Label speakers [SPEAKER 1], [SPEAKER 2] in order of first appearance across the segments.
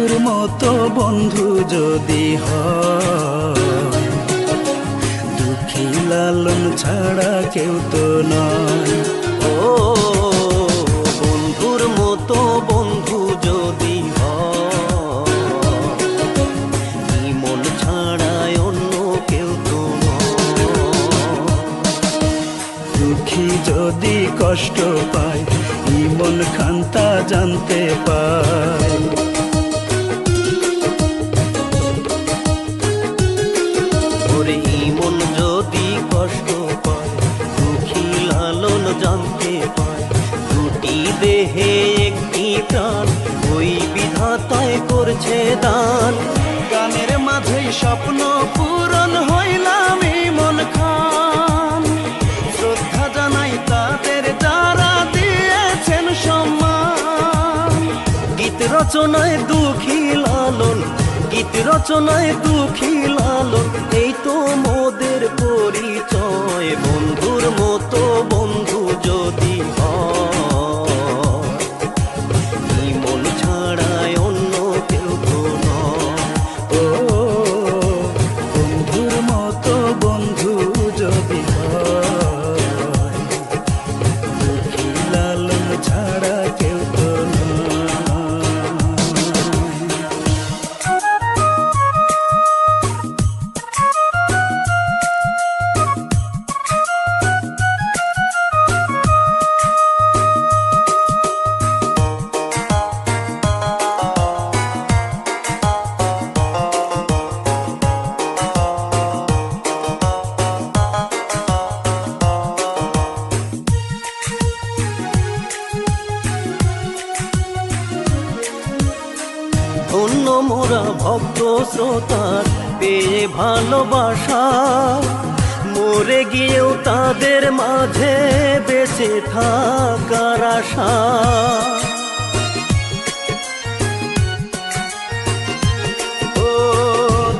[SPEAKER 1] বন্ধুর মতো বন্ধু যদি হয়, দুঃখী লালন ছাড়া কেউ তো নয়।
[SPEAKER 2] ও বন্ধুর মতো বন্ধু যদি হয়, মন ছাড়ায় অন্য কেউ তো নয়।
[SPEAKER 1] দুঃখী যদি কষ্ট পায়, ইমন খান তা জানতে পায়।
[SPEAKER 2] ওরে ইমন যদি কষ্ট পায়, দুঃখী লালন জানতে পায়। দুটি দেহে একটি প্রাণ, ওই বিধাতায় করছে দান।
[SPEAKER 1] গানের মাঝেই স্বপ্ন পূরণ হইলাম ইমন খান। শ্রদ্ধা জানাই তাদের যারা দিয়েছেন সম্মান।
[SPEAKER 2] গীত রচনায় দুঃখী লালন, গীত রচনায় দুঃখী লালন, এই তো মোদের পরিচয়। বন্ধুর মতো বন্ধু যদি হয়, মন ছাড়ায় অন্য কেউ তো নয়।
[SPEAKER 1] ও বন্ধুর মতো বন্ধু যদি হয়, দুঃখী লালন ছাড়া কেউ তো নয়।
[SPEAKER 2] ধন্য মোরা ভক্ত শ্রোতার পেয়ে ভালোবাসা, মরে গিয়েও তাদের মাঝে বেঁচে থাকার আশা।
[SPEAKER 1] ও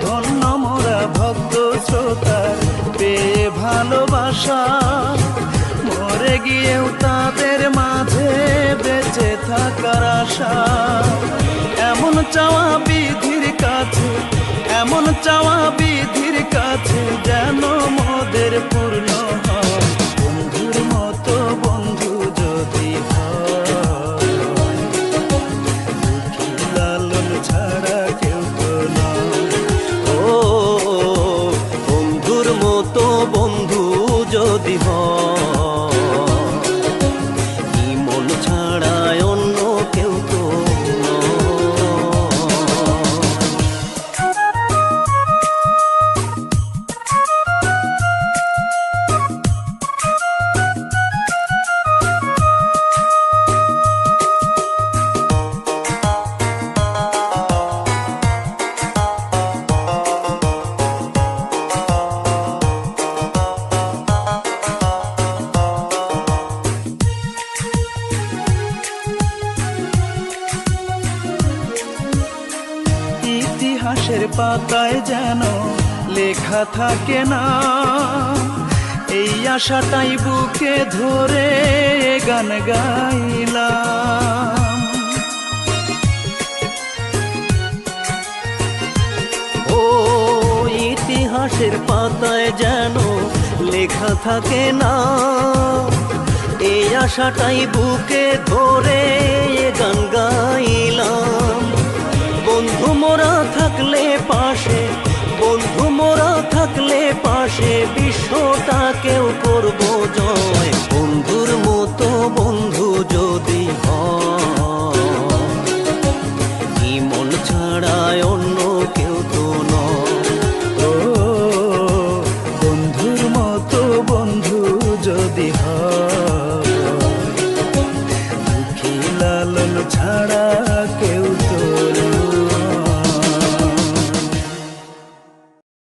[SPEAKER 1] ধন্য মোরা ভক্ত শ্রোতার পেয়ে ভালোবাসা, মরে গিয়েও তাদের মাঝে বেঁচে থাকার আশা। এমন চাওয়া বিধির কাছে, এমন চাওয়া বিধির কাছে, যেন মোদের পূর্ণ হয়। বন্ধুর মতো বন্ধু যদি হয়, দুঃখী লালন ছাড়া কেউ তো নয়।
[SPEAKER 2] ও বন্ধুর মতো বন্ধু যদি হয়, মন ছাড়ায় অন্য কেউ তো নয়।
[SPEAKER 1] ইতিহাসের পাতায় যেন লেখা থাকে না, এই আশাটাই বুকে ধরে গান গাইলাম।
[SPEAKER 2] ও ইতিহাসের পাতায় যেন লেখা থাকে না, এই আশাটাই বুকে ধরে গান গাইলাম। বন্ধু মোরা থাকলে পাশে, বন্ধু মোরা থাকলে পাশে, বিশ্বটাকেও করব জয়। বন্ধুর মতো বন্ধু যদি হয়, মন ছাড়ায় অন্য কেউ তো নয়।
[SPEAKER 1] ও বন্ধুর মতো বন্ধু যদি হয়, দুঃখী লালন ছাড়া কেউ